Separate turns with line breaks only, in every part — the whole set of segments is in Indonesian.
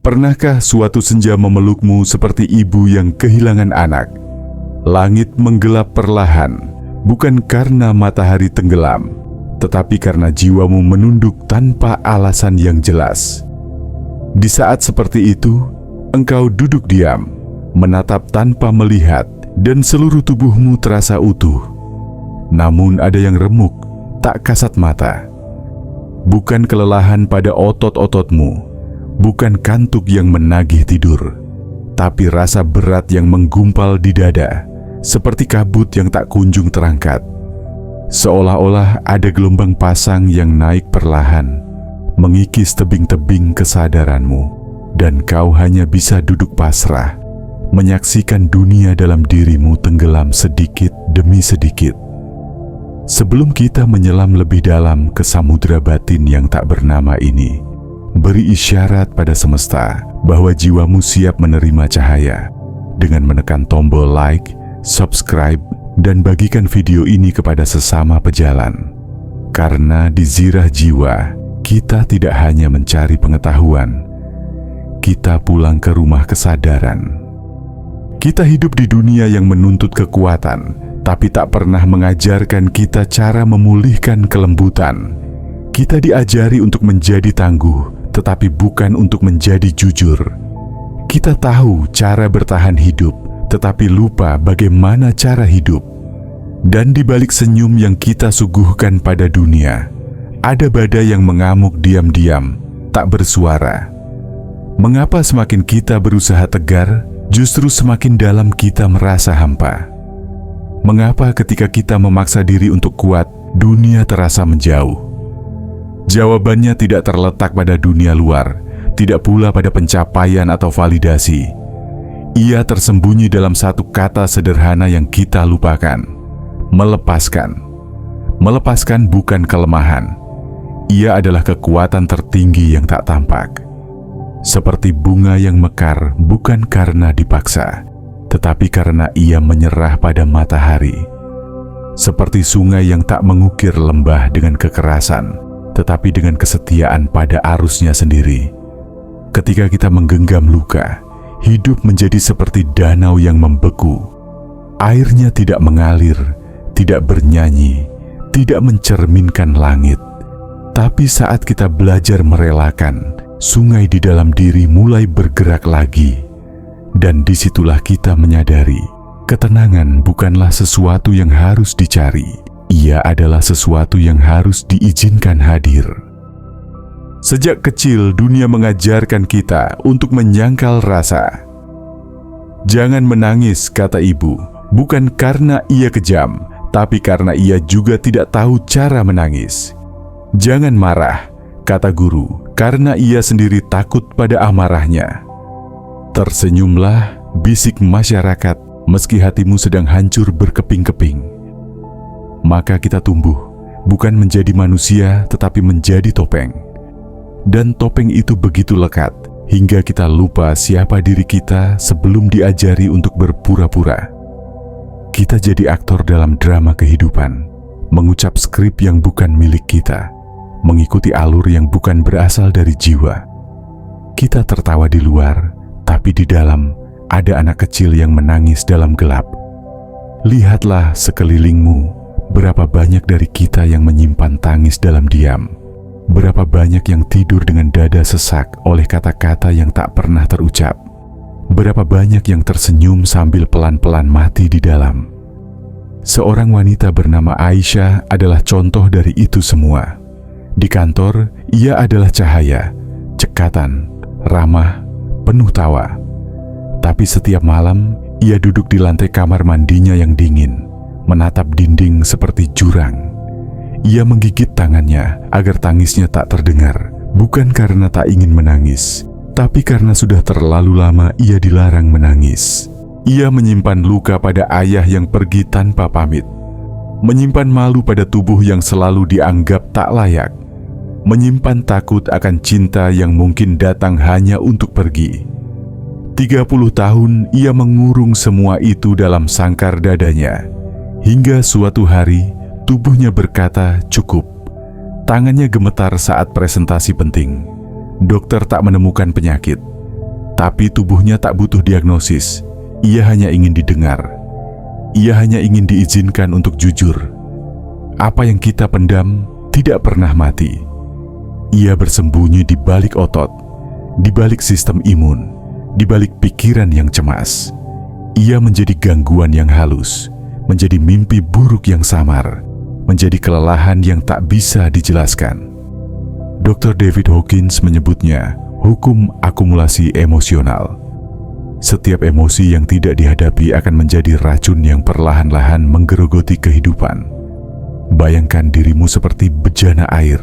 Pernahkah suatu senja memelukmu seperti ibu yang kehilangan anak? Langit menggelap perlahan, bukan karena matahari tenggelam, tetapi karena jiwamu menunduk tanpa alasan yang jelas. Di saat seperti itu, engkau duduk diam, menatap tanpa melihat, dan seluruh tubuhmu terasa utuh. Namun ada yang remuk, tak kasat mata. Bukan kelelahan pada otot-ototmu, bukan kantuk yang menagih tidur, tapi rasa berat yang menggumpal di dada, seperti kabut yang tak kunjung terangkat. Seolah-olah ada gelombang pasang yang naik perlahan, mengikis tebing-tebing kesadaranmu, dan kau hanya bisa duduk pasrah, menyaksikan dunia dalam dirimu tenggelam sedikit demi sedikit. Sebelum kita menyelam lebih dalam ke samudera batin yang tak bernama ini, beri isyarat pada semesta bahwa jiwamu siap menerima cahaya dengan menekan tombol like, subscribe, dan bagikan video ini kepada sesama pejalan. Karena di zirah jiwa, kita tidak hanya mencari pengetahuan, kita pulang ke rumah kesadaran. Kita hidup di dunia yang menuntut kekuatan, tapi tak pernah mengajarkan kita cara memulihkan kelembutan. Kita diajari untuk menjadi tangguh, tetapi bukan untuk menjadi jujur. Kita tahu cara bertahan hidup, tetapi lupa bagaimana cara hidup. Dan di balik senyum yang kita suguhkan pada dunia, ada badai yang mengamuk diam-diam, tak bersuara. Mengapa semakin kita berusaha tegar, justru semakin dalam kita merasa hampa? Mengapa ketika kita memaksa diri untuk kuat, dunia terasa menjauh? Jawabannya tidak terletak pada dunia luar, tidak pula pada pencapaian atau validasi. Ia tersembunyi dalam satu kata sederhana yang kita lupakan: melepaskan. Melepaskan bukan kelemahan. Ia adalah kekuatan tertinggi yang tak tampak. Seperti bunga yang mekar bukan karena dipaksa, tetapi karena ia menyerah pada matahari. Seperti sungai yang tak mengukir lembah dengan kekerasan, tetapi dengan kesetiaan pada arusnya sendiri. Ketika kita menggenggam luka, hidup menjadi seperti danau yang membeku. Airnya tidak mengalir, tidak bernyanyi, tidak mencerminkan langit. Tapi saat kita belajar merelakan, sungai di dalam diri mulai bergerak lagi. Dan disitulah kita menyadari, ketenangan bukanlah sesuatu yang harus dicari. Ia adalah sesuatu yang harus diizinkan hadir. Sejak kecil, dunia mengajarkan kita untuk menyangkal rasa. Jangan menangis, kata ibu, bukan karena ia kejam, tapi karena ia juga tidak tahu cara menangis. Jangan marah, kata guru, karena ia sendiri takut pada amarahnya. Tersenyumlah, bisik masyarakat, meski hatimu sedang hancur berkeping-keping. Maka kita tumbuh, bukan menjadi manusia, tetapi menjadi topeng. Dan topeng itu begitu lekat, hingga kita lupa siapa diri kita sebelum diajari untuk berpura-pura. Kita jadi aktor dalam drama kehidupan, mengucap skrip yang bukan milik kita, mengikuti alur yang bukan berasal dari jiwa. Kita tertawa di luar, tapi di dalam ada anak kecil yang menangis dalam gelap. Lihatlah sekelilingmu. Berapa banyak dari kita yang menyimpan tangis dalam diam? Berapa banyak yang tidur dengan dada sesak oleh kata-kata yang tak pernah terucap? Berapa banyak yang tersenyum sambil pelan-pelan mati di dalam? Seorang wanita bernama Aisyah adalah contoh dari itu semua. Di kantor, ia adalah cahaya, cekatan, ramah, penuh tawa. Tapi setiap malam, ia duduk di lantai kamar mandinya yang dingin, menatap dinding seperti jurang. Ia menggigit tangannya agar tangisnya tak terdengar, bukan karena tak ingin menangis, tapi karena sudah terlalu lama ia dilarang menangis. Ia menyimpan luka pada ayah yang pergi tanpa pamit, menyimpan malu pada tubuh yang selalu dianggap tak layak, menyimpan takut akan cinta yang mungkin datang hanya untuk pergi. 30 tahun ia mengurung semua itu dalam sangkar dadanya. Hingga suatu hari, tubuhnya berkata cukup. Tangannya gemetar saat presentasi penting. Dokter tak menemukan penyakit, Tapi tubuhnya tak butuh diagnosis. Ia hanya ingin didengar. Ia hanya ingin diizinkan untuk jujur. Apa yang kita pendam tidak pernah mati. Ia bersembunyi di balik otot, di balik sistem imun, di balik pikiran yang cemas. Ia menjadi gangguan yang halus, menjadi mimpi buruk yang samar, menjadi kelelahan yang tak bisa dijelaskan. Dr. David Hawkins menyebutnya hukum akumulasi emosional. Setiap emosi yang tidak dihadapi akan menjadi racun yang perlahan-lahan menggerogoti kehidupan. Bayangkan dirimu seperti bejana air.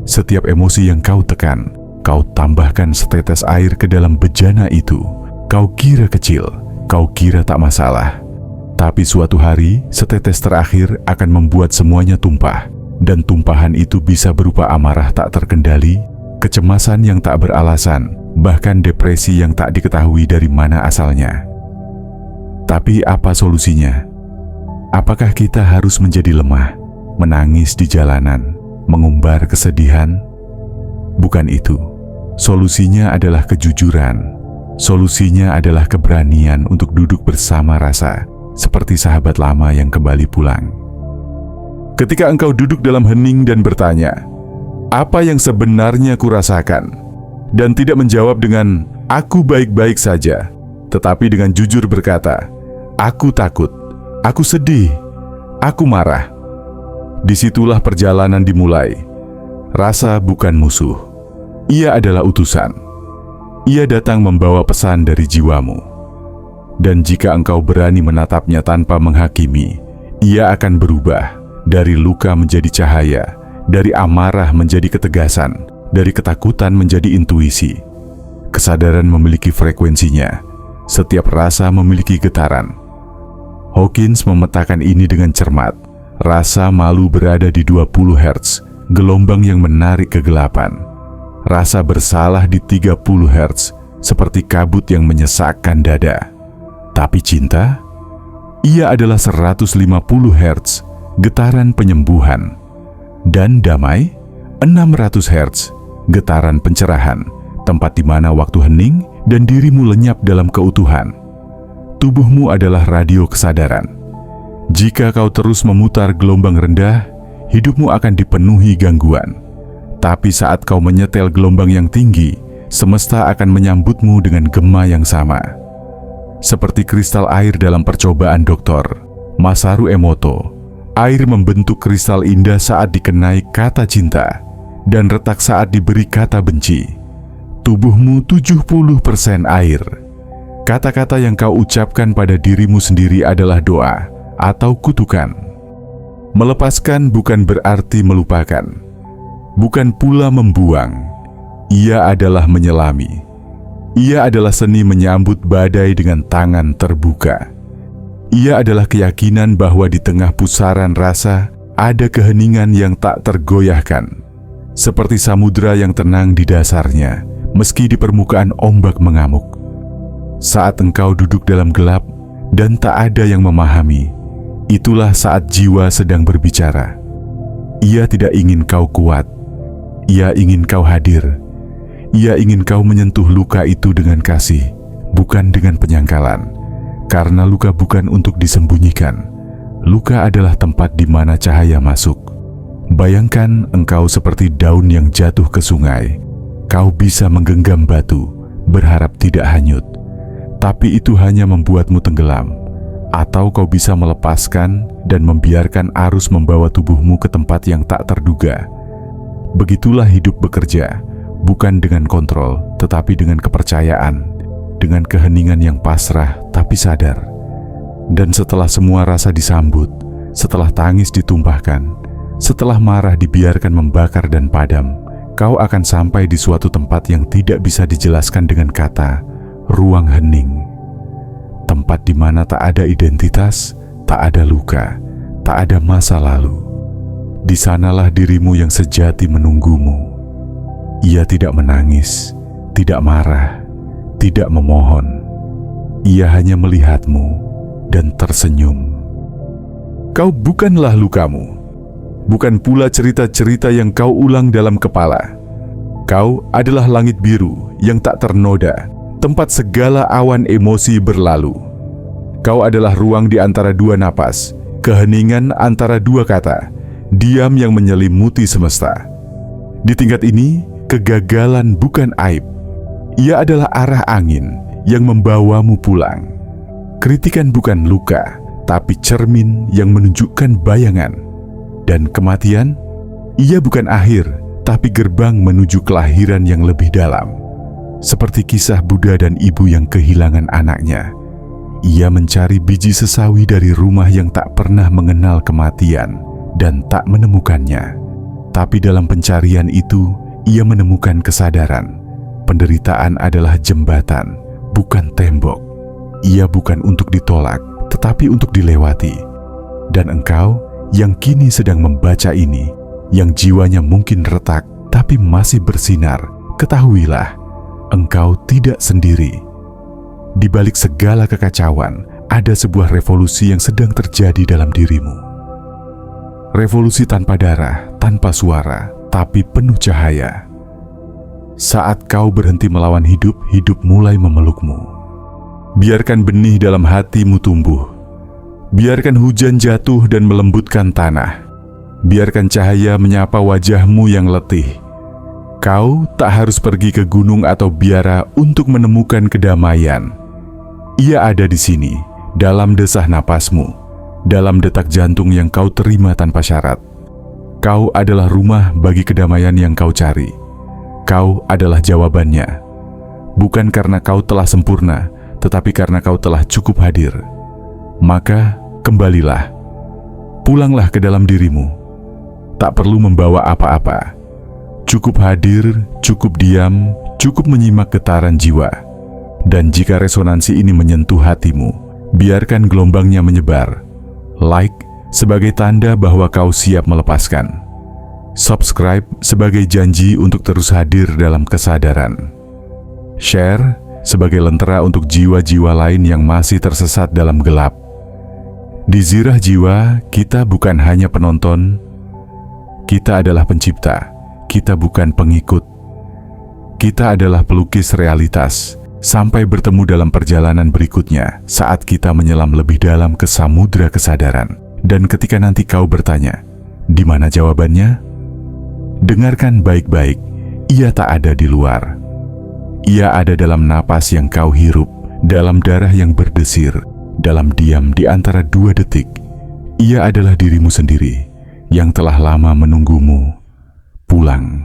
Setiap emosi yang kau tekan, kau tambahkan setetes air ke dalam bejana itu. Kau kira kecil, kau kira tak masalah. Tapi suatu hari, setetes terakhir akan membuat semuanya tumpah. Dan tumpahan itu bisa berupa amarah tak terkendali, kecemasan yang tak beralasan, bahkan depresi yang tak diketahui dari mana asalnya. Tapi apa solusinya? Apakah kita harus menjadi lemah, menangis di jalanan, mengumbar kesedihan? Bukan itu. Solusinya adalah kejujuran. Solusinya adalah keberanian untuk duduk bersama rasa, seperti sahabat lama yang kembali pulang. Ketika engkau duduk dalam hening dan bertanya, apa yang sebenarnya kurasakan? Dan tidak menjawab dengan, aku baik-baik saja, tetapi dengan jujur berkata, aku takut, aku sedih, aku marah. Disitulah perjalanan dimulai. Rasa bukan musuh. Ia adalah utusan. Ia datang membawa pesan dari jiwamu. Dan jika engkau berani menatapnya tanpa menghakimi, ia akan berubah dari luka menjadi cahaya, dari amarah menjadi ketegasan, dari ketakutan menjadi intuisi. Kesadaran memiliki frekuensinya. Setiap rasa memiliki getaran. Hawkins memetakan ini dengan cermat. Rasa malu berada di 20 Hz, gelombang yang menarik kegelapan. Rasa bersalah di 30 Hz, seperti kabut yang menyesakkan dada. Tapi cinta, ia adalah 150 Hz, getaran penyembuhan. Dan damai, 600 Hz, getaran pencerahan, tempat di mana waktu hening dan dirimu lenyap dalam keutuhan. Tubuhmu adalah radio kesadaran. Jika kau terus memutar gelombang rendah, hidupmu akan dipenuhi gangguan. Tapi saat kau menyetel gelombang yang tinggi, semesta akan menyambutmu dengan gema yang sama. Seperti kristal air dalam percobaan Dr. Masaru Emoto, air membentuk kristal indah saat dikenai kata cinta, dan retak saat diberi kata benci. Tubuhmu 70% air. Kata-kata yang kau ucapkan pada dirimu sendiri adalah doa atau kutukan. Melepaskan bukan berarti melupakan. Bukan pula membuang. Ia adalah menyelami. Ia adalah seni menyambut badai dengan tangan terbuka. Ia adalah keyakinan bahwa di tengah pusaran rasa ada keheningan yang tak tergoyahkan. Seperti samudera yang tenang di dasarnya, meski di permukaan ombak mengamuk. Saat engkau duduk dalam gelap dan tak ada yang memahami, itulah saat jiwa sedang berbicara. Ia tidak ingin kau kuat. Ia ingin kau hadir. Ia ingin kau menyentuh luka itu dengan kasih, bukan dengan penyangkalan. Karena luka bukan untuk disembunyikan. Luka adalah tempat di mana cahaya masuk. Bayangkan engkau seperti daun yang jatuh ke sungai. Kau bisa menggenggam batu, berharap tidak hanyut. Tapi itu hanya membuatmu tenggelam. Atau kau bisa melepaskan dan membiarkan arus membawa tubuhmu ke tempat yang tak terduga. Begitulah hidup bekerja, bukan dengan kontrol, tetapi dengan kepercayaan, dengan keheningan yang pasrah tapi sadar. Dan setelah semua rasa disambut, setelah tangis ditumpahkan, setelah marah dibiarkan membakar dan padam, kau akan sampai di suatu tempat yang tidak bisa dijelaskan dengan kata, ruang hening. Tempat di mana tak ada identitas, tak ada luka, tak ada masa lalu. Di sanalah dirimu yang sejati menunggumu. Ia tidak menangis, tidak marah, tidak memohon. Ia hanya melihatmu dan tersenyum. Kau bukanlah lukamu, bukan pula cerita-cerita yang kau ulang dalam kepala. Kau adalah langit biru yang tak ternoda, tempat segala awan emosi berlalu. Kau adalah ruang di antara dua napas, keheningan antara dua kata, diam yang menyelimuti semesta. Di tingkat ini, kegagalan bukan aib. Ia adalah arah angin yang membawamu pulang. Kritikan bukan luka, tapi cermin yang menunjukkan bayangan. Dan kematian, ia bukan akhir, tapi gerbang menuju kelahiran yang lebih dalam. Seperti kisah Buddha dan ibu yang kehilangan anaknya. Ia mencari biji sesawi dari rumah yang tak pernah mengenal kematian dan tak menemukannya. Tapi dalam pencarian itu, ia menemukan kesadaran. Penderitaan adalah jembatan, bukan tembok. Ia bukan untuk ditolak, tetapi untuk dilewati. Dan engkau yang kini sedang membaca ini, yang jiwanya mungkin retak tapi masih bersinar, ketahuilah, engkau tidak sendiri. Di balik segala kekacauan, ada sebuah revolusi yang sedang terjadi dalam dirimu. Revolusi tanpa darah, tanpa suara, tapi penuh cahaya. Saat kau berhenti melawan hidup, hidup mulai memelukmu. Biarkan benih dalam hatimu tumbuh. Biarkan hujan jatuh dan melembutkan tanah. Biarkan cahaya menyapa wajahmu yang letih. Kau tak harus pergi ke gunung atau biara untuk menemukan kedamaian. Ia ada di sini, dalam desah napasmu, dalam detak jantung yang kau terima tanpa syarat. Kau adalah rumah bagi kedamaian yang kau cari. Kau adalah jawabannya. Bukan karena kau telah sempurna, tetapi karena kau telah cukup hadir. Maka, kembalilah. Pulanglah ke dalam dirimu. Tak perlu membawa apa-apa. Cukup hadir, cukup diam, cukup menyimak getaran jiwa. Dan jika resonansi ini menyentuh hatimu, biarkan gelombangnya menyebar. Like sebagai tanda bahwa kau siap melepaskan. Subscribe sebagai janji untuk terus hadir dalam kesadaran. Share sebagai lentera untuk jiwa-jiwa lain yang masih tersesat dalam gelap. Di Zirah Jiwa, kita bukan hanya penonton, kita adalah pencipta, kita bukan pengikut. Kita adalah pelukis realitas. Sampai bertemu dalam perjalanan berikutnya saat kita menyelam lebih dalam ke samudra kesadaran. Dan ketika nanti kau bertanya, di mana jawabannya? Dengarkan baik-baik, ia tak ada di luar. Ia ada dalam napas yang kau hirup, dalam darah yang berdesir, dalam diam di antara 2 detik. Ia adalah dirimu sendiri yang telah lama menunggumu pulang.